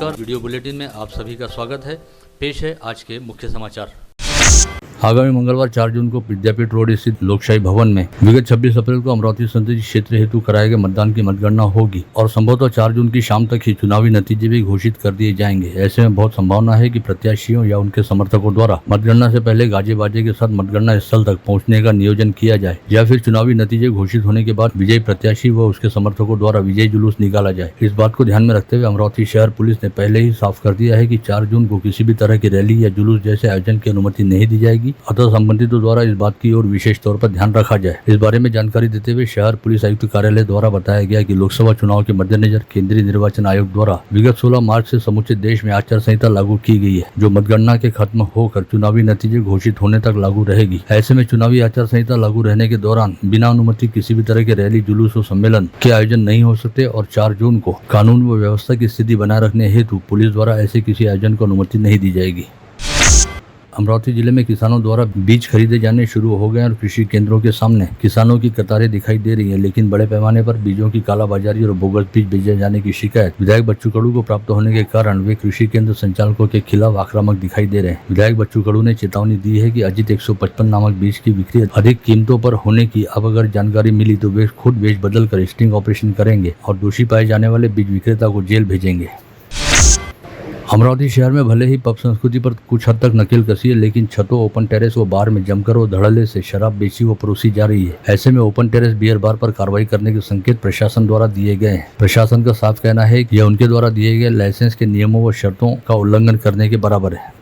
नमस्कार, video bulletin में आप सभी का स्वागत है। पेश है आज के मुख्य समाचार। आगामी मंगलवार 4 जून को विद्यापीठ रोड स्थित लोकशाही भवन में विगत 26 अप्रैल को अमरावती संसदीय क्षेत्र हेतु कराए गए मतदान की मतगणना होगी और संभवतः 4 जून की शाम तक ही चुनावी नतीजे भी घोषित कर दिए जाएंगे। ऐसे में बहुत संभावना है कि प्रत्याशियों या उनके समर्थकों द्वारा मतगणना से पहले गाजे बाजे के साथ मतगणना स्थल तक पहुँचने का नियोजन किया जाए या फिर चुनावी नतीजे घोषित होने के बाद विजयी प्रत्याशी व उसके समर्थकों द्वारा विजयी जुलूस निकाला जाए। इस बात को ध्यान में रखते हुए अमरावती शहर पुलिस ने पहले ही साफ कर दिया है कि 4 जून को किसी भी तरह की रैली या जुलूस जैसे आयोजन की अनुमति नहीं दी जाएगी। अतः संबंधित द्वारा इस बात की ओर विशेष तौर पर ध्यान रखा जाए। इस बारे में जानकारी देते हुए शहर पुलिस आयुक्त कार्यालय द्वारा बताया गया कि लोकसभा चुनाव के मद्देनजर केंद्रीय निर्वाचन आयोग द्वारा विगत 16 मार्च से समूचे देश में आचार संहिता लागू की गई है, जो मतगणना के खत्म होकर चुनावी नतीजे घोषित होने तक लागू रहेगी। ऐसे में चुनावी आचार संहिता लागू रहने के दौरान बिना अनुमति किसी भी तरह के रैली, जुलूस और सम्मेलन के आयोजन नहीं हो सकते और 4 जून को कानून व व्यवस्था की स्थिति बनाए रखने हेतु पुलिस द्वारा ऐसे किसी आयोजन को अनुमति नहीं दी जाएगी। अमरावती जिले में किसानों द्वारा बीज खरीदे जाने शुरू हो गए और कृषि केंद्रों के सामने किसानों की कतारें दिखाई दे रही हैं, लेकिन बड़े पैमाने पर बीजों की कालाबाजारी और बोगस बीज बेचे जाने की शिकायत विधायक बच्चू कडू को प्राप्त होने के कारण वे कृषि केंद्र संचालकों के खिलाफ आक्रामक दिखाई दे रहे हैं। विधायक बच्चू कडू ने चेतावनी दी है कि अजित 155 नामक बीज की बिक्री अधिक कीमतों पर होने की अब अगर जानकारी मिली तो वे खुद बीज बदल कर स्टिंग ऑपरेशन करेंगे और दोषी पाए जाने वाले बीज विक्रेता को जेल भेजेंगे। अमरावती शहर में भले ही पब संस्कृति पर कुछ हद तक नकेल कसी है, लेकिन छतों, ओपन टेरेस व बार में जमकर व धड़ल्ले से शराब बेची व परोसी जा रही है। ऐसे में ओपन टेरेस बियर बार पर कार्रवाई करने के संकेत प्रशासन द्वारा दिए गए हैं। प्रशासन का साफ कहना है कि यह उनके द्वारा दिए गए लाइसेंस के नियमों व शर्तों का उल्लंघन करने के बराबर है।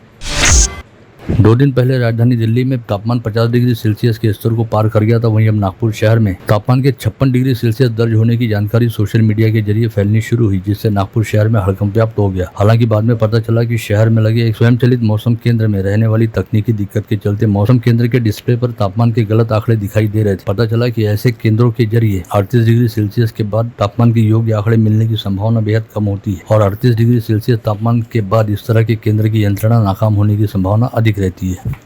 2 दिन पहले राजधानी दिल्ली में तापमान 50 डिग्री सेल्सियस के स्तर को पार कर गया था। वहीं अब नागपुर शहर में तापमान के 56 डिग्री सेल्सियस दर्ज होने की जानकारी सोशल मीडिया के जरिए फैलनी शुरू हुई, जिससे नागपुर शहर में हड़कंप व्याप्त हो गया। हालांकि बाद में पता चला कि शहर में लगे एक स्वयंचलित मौसम केंद्र में रहने वाली तकनीकी दिक्कत के चलते मौसम केंद्र के डिस्प्ले पर तापमान के गलत आंकड़े दिखाई दे रहे थे। पता चला कि ऐसे केंद्रों के जरिए 38 डिग्री सेल्सियस के बाद तापमान के योग्य आंकड़े मिलने की संभावना बेहद कम होती है और 38 डिग्री सेल्सियस तापमान के बाद इस तरह के केंद्र की यंत्रणा नाकाम होने की संभावना अधिक रहती है।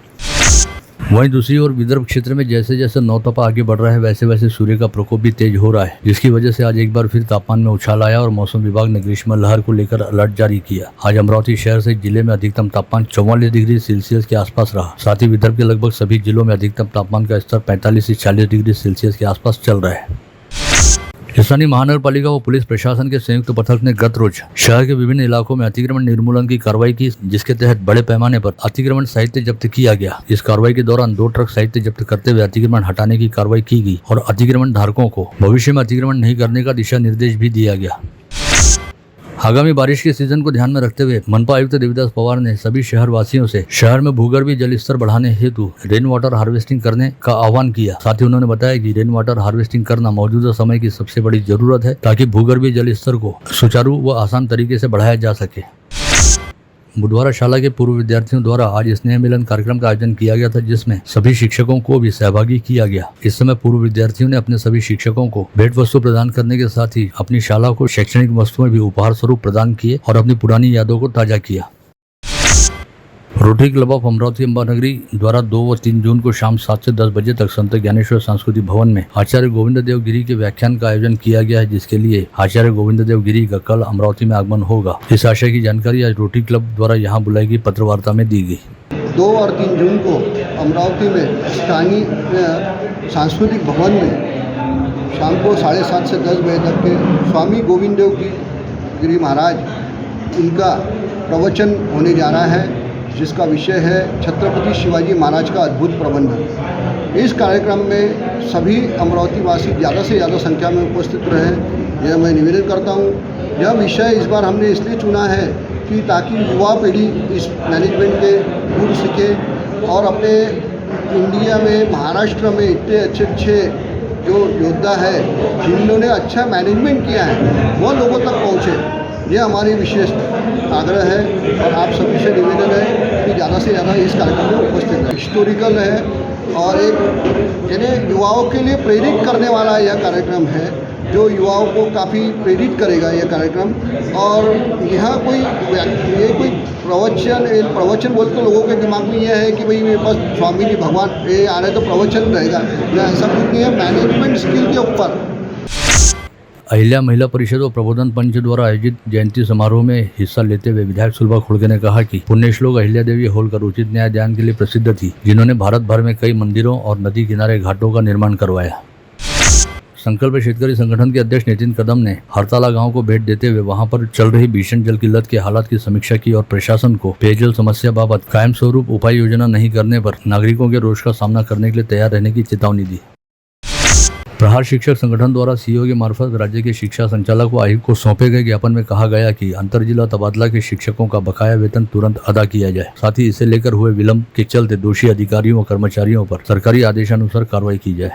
वहीं दूसरी ओर विदर्भ क्षेत्र में जैसे जैसे नौतपा आगे बढ़ रहा है, वैसे वैसे सूर्य का प्रकोप भी तेज हो रहा है, जिसकी वजह से आज एक बार फिर तापमान में उछाल आया और मौसम विभाग ने ग्रीष्म लहर को लेकर अलर्ट जारी किया। आज अमरावती शहर से जिले में अधिकतम तापमान 44 डिग्री सेल्सियस के आसपास रहा। साथ ही विदर्भ के लगभग सभी जिलों में अधिकतम तापमान का स्तर 45 से 40 डिग्री सेल्सियस के आसपास चल रहा है। स्थानीय महानगर पालिका व पुलिस प्रशासन के संयुक्त पथक ने गत रोज शहर के विभिन्न इलाकों में अतिक्रमण निर्मूलन की कार्रवाई की, जिसके तहत बड़े पैमाने पर अतिक्रमण साहित्य जब्त किया गया। इस कार्रवाई के दौरान 2 ट्रक साहित्य जब्त करते हुए अतिक्रमण हटाने की कार्रवाई की गई और अतिक्रमण धारकों को भविष्य में अतिक्रमण नहीं करने का दिशा निर्देश भी दिया गया। आगामी बारिश के सीजन को ध्यान में रखते हुए मनपा आयुक्त देवीदास पवार ने सभी शहर वासियों से शहर में भूगर्भीय जल स्तर बढ़ाने हेतु रेन वाटर हार्वेस्टिंग करने का आह्वान किया। साथ ही उन्होंने बताया कि रेन वाटर हार्वेस्टिंग करना मौजूदा समय की सबसे बड़ी जरूरत है, ताकि भूगर्भीय जल स्तर को सुचारू व आसान तरीके से बढ़ाया जा सके। बुधवार शाला के पूर्व विद्यार्थियों द्वारा आज स्नेह मिलन कार्यक्रम का आयोजन किया गया था, जिसमें सभी शिक्षकों को भी सहभागी किया गया। इस समय पूर्व विद्यार्थियों ने अपने सभी शिक्षकों को भेंट वस्तु प्रदान करने के साथ ही अपनी शाला को शैक्षणिक वस्तुएं भी उपहार स्वरूप प्रदान किए और अपनी पुरानी यादों को ताजा किया। Rotary club of Amravati Ambanagari द्वारा 2 व 3 जून को शाम 7 से 10 बजे तक संत ज्ञानेश्वर सांस्कृतिक भवन में आचार्य गोविंद देव गिरी के व्याख्यान का आयोजन किया गया है, जिसके लिए आचार्य गोविंद देव गिरी का कल अमरावती में आगमन होगा। इस आशय की जानकारी आज रोटरी क्लब द्वारा यहां बुलाई गई पत्रवार्ता में दी गई। 2 और 3 जून को अमरावती में स्थानीय सांस्कृतिक भवन में शाम को 7:30 से 10 बजे तक के स्वामी गोविंद देव गिरी महाराज इनका प्रवचन होने जा रहा है, जिसका विषय है छत्रपति शिवाजी महाराज का अद्भुत प्रबंधन। इस कार्यक्रम में सभी अमरावती वासी ज़्यादा से ज़्यादा संख्या में उपस्थित रहें, यह मैं निवेदन करता हूँ। यह विषय इस बार हमने इसलिए चुना है कि ताकि युवा पीढ़ी इस मैनेजमेंट के गुण सीखे और अपने इंडिया में, महाराष्ट्र में इतने अच्छे जो योद्धा है जिन्होंने अच्छा मैनेजमेंट किया है, वो लोगों तक पहुँचे। यह हमारी विशेष आग्रह है और आप सभी से निवेदन है कि ज़्यादा से ज़्यादा इस कार्यक्रम में उपस्थित रहें। हिस्टोरिकल है और एक यानी युवाओं के लिए प्रेरित करने वाला यह कार्यक्रम है, जो युवाओं को काफ़ी प्रेरित करेगा यह कार्यक्रम। और यहाँ ये कोई प्रवचन बोलते तो लोगों के दिमाग में यह है कि भाई मेरे पास स्वामी जी भगवान ये आ रहे तो प्रवचन रहेगा, या ऐसा कुछ नहीं है। मैनेजमेंट स्किल के ऊपर अहिल्या महिला परिषद और प्रबोधन पंच द्वारा आयोजित जयंती समारोह में हिस्सा लेते हुए विधायक सुलभा खुड़के ने कहा कि पुण्यश्लोक अहिल्या देवी होलकर उचित न्याय दान के लिए प्रसिद्ध थी, जिन्होंने भारत भर में कई मंदिरों और नदी किनारे घाटों का निर्माण करवाया। संकल्प शेतकरी संगठन के अध्यक्ष नितिन कदम ने हरताला गांव को भेंट देते हुए वहां पर चल रही भीषण जल किल्लत के हालात की समीक्षा की और प्रशासन को पेयजल समस्या बाबत कायम स्वरूप उपाय योजना नहीं करने पर नागरिकों के रोष का सामना करने के लिए तैयार रहने की चेतावनी दी। प्रहार शिक्षक संगठन द्वारा सीईओ के मार्फत राज्य के शिक्षा संचालक व आयुक्त को सौंपे गए ज्ञापन में कहा गया कि अंतर जिला तबादला के शिक्षकों का बकाया वेतन तुरंत अदा किया जाए, साथ ही इसे लेकर हुए विलंब के चलते दोषी अधिकारियों व कर्मचारियों पर सरकारी आदेशानुसार कार्रवाई की जाए।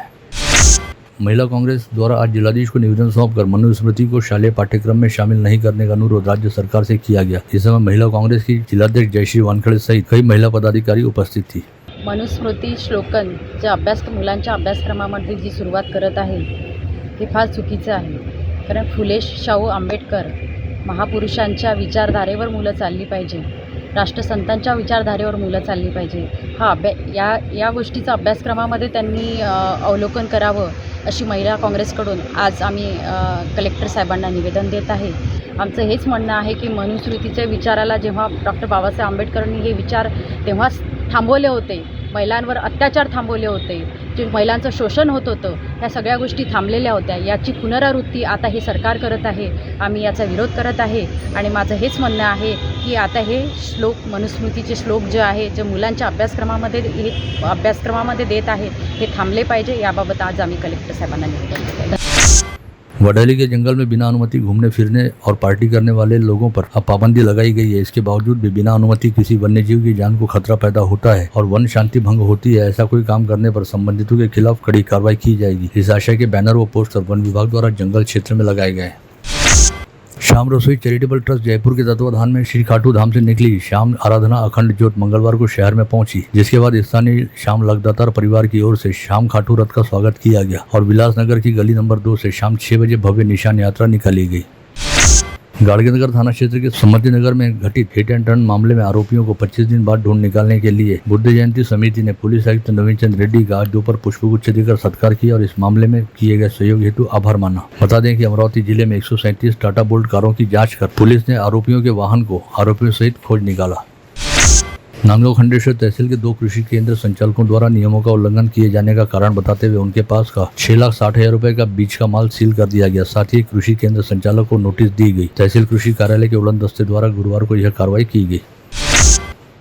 महिला कांग्रेस द्वारा आज जिलाधीश को निवेदन सौंपकर मनुस्मृति को शालेय पाठ्यक्रम में शामिल नहीं करने का अनुरोध राज्य सरकार से किया गया। इस समय महिला कांग्रेस की जिलाध्यक्ष जयश्री वानखड़े सहित कई महिला पदाधिकारी उपस्थित थी। मनुस्मृती श्लोकन जे मुलांच्या अभ्यासक्रमामध्ये जी सुरुवात करत आहे हे फार चुकीचं आहे, कारण फुले शाहू आंबेडकर महापुरुषांच्या विचारधारेवर मुलं चालली पाहिजे, राष्ट्रसंतांच्या विचारधारेवर मुलं चालली पाहिजे। हा या गोष्टीचा अभ्यासक्रमामध्ये त्यांनी अवलोकन करावं अशी महिला काँग्रेसकडून आज आम्ही कलेक्टर साहेबांना निवेदन देत आहे। आमचं हेच म्हणणं आहे की मनुस्मृतीच्या विचाराला जेव्हा डॉक्टर बाबासाहेब आंबेडकरांनी हे विचार तेव्हाच थांबवले होते, महिलांवर अत्याचार थांबवले होते, जे महिलांचं शोषण होत होतं, ह्या सगळ्या गोष्टी थांबलेल्या होत्या। याची पुनरावृत्ती आता हे सरकार करत आहे, आम्ही याचा विरोध करत आहे आणि माझं हेच म्हणणं आहे की आता हे श्लोक मनुस्मृतीचे श्लोक जे आहे जे मुलांच्या अभ्यासक्रमामध्ये देत आहेत हे थांबले पाहिजे। याबाबत आज आम्ही कलेक्टर साहेबांना निवेदन दिलं आहे। वडैली के जंगल में बिना अनुमति घूमने फिरने और पार्टी करने वाले लोगों पर अब पाबंदी लगाई गई है। इसके बावजूद भी बिना अनुमति किसी वन्यजीव की जान को खतरा पैदा होता है और वन शांति भंग होती है, ऐसा कोई काम करने पर संबंधितों के खिलाफ कड़ी कार्रवाई की जाएगी। इस आशय के बैनर व पोस्टर वन विभाग द्वारा जंगल क्षेत्र में लगाए गए। शाम रसोई चैरिटेबल ट्रस्ट जयपुर के तत्वाधान में श्री खाटू धाम से निकली शाम आराधना अखंड ज्योत मंगलवार को शहर में पहुंची, जिसके बाद स्थानीय शाम लगदातार परिवार की ओर से शाम खाटू रथ का स्वागत किया गया और विलासनगर की गली नंबर 2 से शाम 6 बजे भव्य निशान यात्रा निकाली गई। गाड़गेनगर थाना क्षेत्र के समृद्धि नगर में घटित हिट एंड रन मामले में आरोपियों को 25 दिन बाद ढूंढ निकालने के लिए बुद्ध जयंती समिति ने पुलिस आयुक्त नवीन चंद्र रेड्डी का आज दोपहर पुष्पगुच्छ देकर सत्कार किया और इस मामले में किए गए सहयोग हेतु आभार माना। बता दें कि अमरावती जिले में 137 टाटा बोल्ट कारों की जांच कर पुलिस ने आरोपियों के वाहन को आरोपियों सहित खोज निकाला। नांदगांव खंडेश्वर तहसील के 2 कृषि केंद्र संचालकों द्वारा नियमों का उल्लंघन किए जाने का कारण बताते हुए उनके पास का 6,60,000 रुपए का बीज का माल सील कर दिया गया। साथ ही कृषि केंद्र संचालक को नोटिस दी गई। तहसील कृषि कार्यालय के उड़न दस्ते द्वारा गुरुवार को यह कार्रवाई की गई।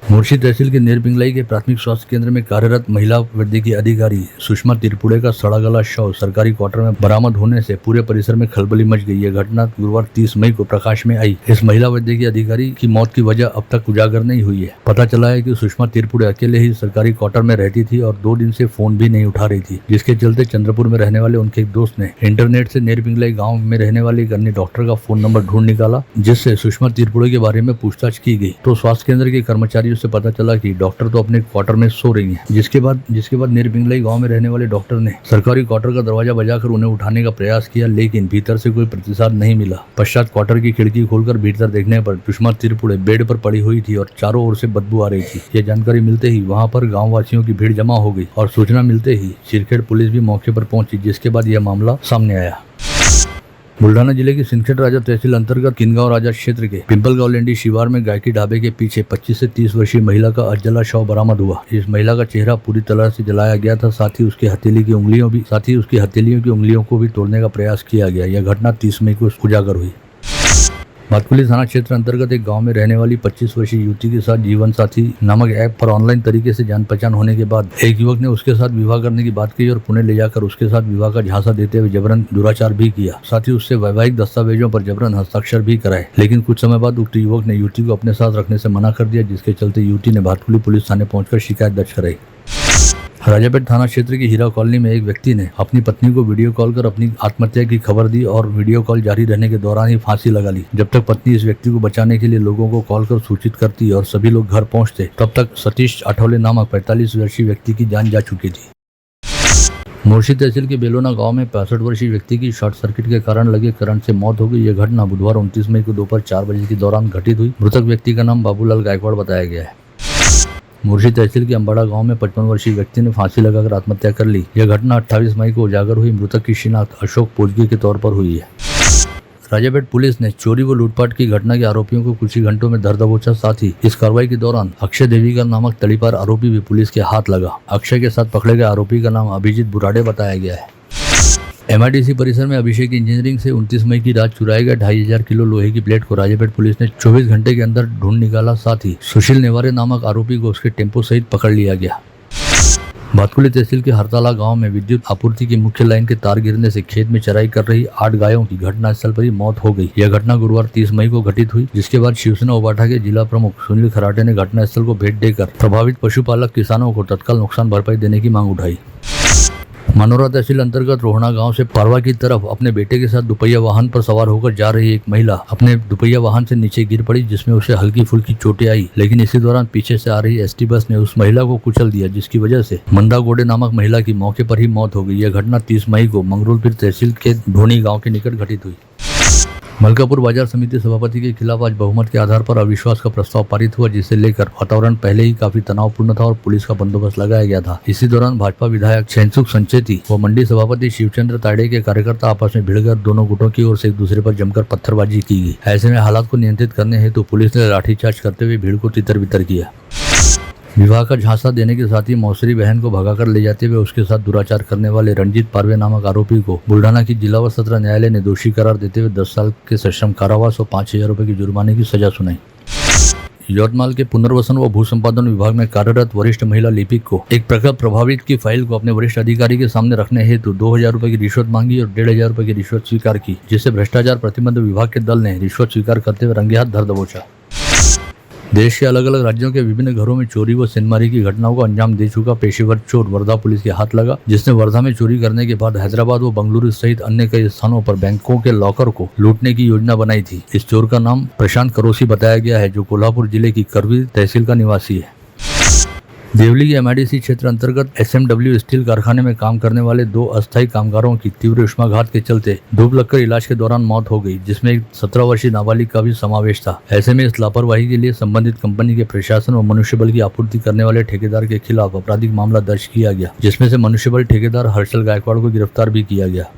मुर्शी तहसील के नेरपिंगलाई के प्राथमिक स्वास्थ्य केंद्र में कार्यरत महिला वैद्यकीय अधिकारी सुषमा तिरपुड़े का सड़ा गला शव सरकारी क्वार्टर में बरामद होने से पूरे परिसर में खलबली मच गई। यह घटना गुरुवार 30 मई को प्रकाश में आई। इस महिला वैद्यकीय अधिकारी की मौत की वजह अब तक उजागर नहीं हुई है। पता चला है कि सुषमा तिरपुड़े अकेले ही सरकारी क्वार्टर में रहती थी और 2 दिन से फोन भी नहीं उठा रही थी, जिसके चलते चंद्रपुर में रहने वाले उनके एक दोस्त ने इंटरनेट से नेरपिंगलाई गाँव में रहने वाले एक अन्य डॉक्टर का फोन नंबर ढूंढ निकाला, जिससे सुषमा तिरपुड़े के बारे में पूछताछ की गई तो स्वास्थ्य केंद्र के कर्मचारियों से पता चला कि डॉक्टर तो अपने क्वार्टर में सो रही हैं। जिसके बाद नेरपिंगलाई गांव में रहने वाले डॉक्टर ने सरकारी क्वार्टर का दरवाजा बजाकर उन्हें उठाने का प्रयास किया, लेकिन भीतर से कोई प्रतिसाद नहीं मिला। पश्चात क्वार्टर की खिड़की खोलकर भीतर देखने पर सुषमा तिरपुड़े बेड पर पड़ी हुई थी और चारों ओर से बदबू आ रही थी। यह जानकारी मिलते ही वहां पर गाँव वासियों की भीड़ जमा हो गई और सूचना मिलते ही सिरखेड़ पुलिस भी मौके पर पहुंची, जिसके बाद यह मामला सामने आया। बुल्ढाना जिले की सिंदखेड़ राजा तहसील अंतर्गत किनगांव राजा क्षेत्र के पिंपलगांव लेंडी शिवार में गायकी ढाबे के पीछे 25 से 30 वर्षीय महिला का अजला शव बरामद हुआ। इस महिला का चेहरा पूरी तरह से जलाया गया था, साथ ही उसकी हथेलियों की उंगलियों को भी तोड़ने का प्रयास किया गया। यह घटना 30 मई को उजागर हुई। भातकुली थाना क्षेत्र अंतर्गत एक गांव में रहने वाली 25 वर्षीय युवती के साथ जीवन साथी नामक ऐप पर ऑनलाइन तरीके से जान पहचान होने के बाद एक युवक ने उसके साथ विवाह करने की बात कही और पुणे ले जाकर उसके साथ विवाह का झांसा देते हुए जबरन दुराचार भी किया। साथ ही उससे वैवाहिक दस्तावेजों पर जबरन हस्ताक्षर भी कराए, लेकिन कुछ समय बाद उक्त युवक ने युवती को अपने साथ रखने से मना कर दिया, जिसके चलते युवती ने भातकुली पुलिस थाने पहुंचकर शिकायत दर्ज कराई। राजापेट थाना क्षेत्र की हीरा कॉलोनी में एक व्यक्ति ने अपनी पत्नी को वीडियो कॉल कर अपनी आत्महत्या की खबर दी और वीडियो कॉल जारी रहने के दौरान ही फांसी लगा ली। जब तक पत्नी इस व्यक्ति को बचाने के लिए लोगों को कॉल कर सूचित करती और सभी लोग घर पहुंचते, तब तक सतीश अठौले नामक 45 वर्षीय व्यक्ति की जान जा चुकी थी। मुर्शी तहसील के बेलोना गांव में 65 वर्षीय व्यक्ति की शॉर्ट सर्किट के कारण लगे करंट से मौत हो गई। यह घटना बुधवार 29 मई को दोपहर 4 बजे के दौरान घटित हुई। मृतक व्यक्ति का नाम बाबूलाल गायकवाड़ बताया गया है। मुर्शी तहसील के अंबाड़ा गांव में 55 वर्षीय व्यक्ति ने फांसी लगाकर आत्महत्या कर ली। यह घटना 28 मई को उजागर हुई। मृतक की शिनाख्त अशोक पोजगी के तौर पर हुई है। राजापेट पुलिस ने चोरी व लूटपाट की घटना के आरोपियों को कुछ ही घंटों में धर दबोचा। साथ ही इस कार्रवाई के दौरान अक्षय देवीकर नामक तड़ीपार आरोपी भी पुलिस के हाथ लगा। अक्षय के साथ पकड़े गए आरोपी का नाम अभिजीत बुराड़े बताया गया है। MIDC परिसर में अभिषेक इंजीनियरिंग से 29 मई की रात चुराए गए 2500 किलो लोहे की प्लेट को राजापेट पुलिस ने 24 घंटे के अंदर ढूंढ निकाला। साथ ही सुशील नेवारे नामक आरोपी को उसके टेम्पो सहित पकड़ लिया गया। भातकुली तहसील के हरताला गांव में विद्युत आपूर्ति की मुख्य लाइन के तार गिरने से खेत में चराई कर रही 8 गायों की घटनास्थल पर ही मौत हो गई। यह घटना गुरुवार 30 मई को घटित हुई, जिसके बाद शिवसेना उबाठा के जिला प्रमुख सुनील खराटे ने घटनास्थल को भेंट देकर प्रभावित पशुपालक किसानों को तत्काल नुकसान भरपाई देने की मांग उठाई। मनोरा तहसील अंतर्गत रोहना गांव से पारवा की तरफ अपने बेटे के साथ दुपहिया वाहन पर सवार होकर जा रही एक महिला अपने दुपहिया वाहन से नीचे गिर पड़ी, जिसमें उसे हल्की फुल्की चोटें आई। लेकिन इसी दौरान पीछे से आ रही ST बस ने उस महिला को कुचल दिया, जिसकी वजह से मंदा गोडे नामक महिला की मौके पर ही मौत हो गई। यह घटना 30 मई को मंगरूलपीर तहसील के ढोनी गाँव के निकट घटित हुई। मलकापुर बाजार समिति सभापति के खिलाफ आज बहुमत के आधार पर अविश्वास का प्रस्ताव पारित हुआ, जिसे लेकर वातावरण पहले ही काफी तनावपूर्ण था और पुलिस का बंदोबस्त लगाया गया था। इसी दौरान भाजपा विधायक छैनसुख संचेती व मंडी सभापति शिवचंद्र ताड़े के कार्यकर्ता आपस में भिड़कर दोनों गुटों की ओर से एक दूसरे पर जमकर पत्थरबाजी की गई। ऐसे में हालात को नियंत्रित करने हेतु पुलिस ने लाठीचार्ज करते हुए भीड़ को तितर बितर किया। विवाह का झांसा देने के साथ ही मौसरी बहन को भगाकर ले जाते हुए उसके साथ दुराचार करने वाले रंजीत पारवे नामक आरोपी को बुल्ढाना की जिला व सत्र न्यायालय ने दोषी करार देते हुए 10 साल के सश्रम कारावास और 5000 रुपए की जुर्माने की सजा सुनाई। यवतमाल के पुनर्वसन व भू संपादन विभाग में कार्यरत वरिष्ठ महिला लिपिक को एक प्रखर प्रभावित की फाइल को अपने वरिष्ठ अधिकारी के सामने रखने हेतु 2000 रुपए की रिश्वत मांगी और 1500 रुपए की रिश्वत स्वीकार की, जिससे भ्रष्टाचार प्रतिबंध विभाग के दल ने रिश्वत स्वीकार करते हुए रंगे हाथ धर दबोचा। देश के अलग अलग राज्यों के विभिन्न घरों में चोरी व सिनमारी की घटनाओं को अंजाम दे चुका पेशेवर चोर वर्धा पुलिस के हाथ लगा, जिसने वर्धा में चोरी करने के बाद हैदराबाद व बंगलुरु सहित अन्य कई स्थानों पर बैंकों के लॉकर को लूटने की योजना बनाई थी। इस चोर का नाम प्रशांत करोसी बताया गया है, जो कोल्हापुर जिले की करवी तहसील का निवासी है। देवली के MIDC क्षेत्र अंतर्गत SMW स्टील कारखाने में काम करने वाले 2 अस्थायी कामगारों की तीव्र उष्माघात के चलते धूप लगकर इलाज के दौरान मौत हो गई, जिसमें एक 17 वर्षीय नाबालिग का भी समावेश था। ऐसे में इस लापरवाही के लिए संबंधित कंपनी के प्रशासन और मनुष्यबल की आपूर्ति करने वाले ठेकेदार के खिलाफ आपराधिक मामला दर्ज किया गया, जिसमें से मनुष्यबल ठेकेदार हर्षल गायकवाड़ को गिरफ्तार भी किया गया।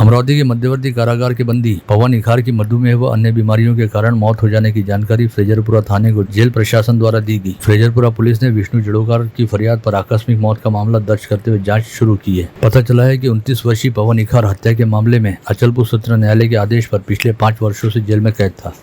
अमरावती के मध्यवर्ती कारागार के बंदी पवन इखार की मधुमेह व अन्य बीमारियों के कारण मौत हो जाने की जानकारी फ्रेजरपुरा थाने को जेल प्रशासन द्वारा दी गई। फ्रेजरपुरा पुलिस ने विष्णु जड़ोकार की फरियाद पर आकस्मिक मौत का मामला दर्ज करते हुए जांच शुरू की है। पता चला है कि 29 वर्षीय पवन इखार हत्या के मामले में अचलपुर सत्र न्यायालय के आदेश पर पिछले 5 वर्षों से जेल में कैद था।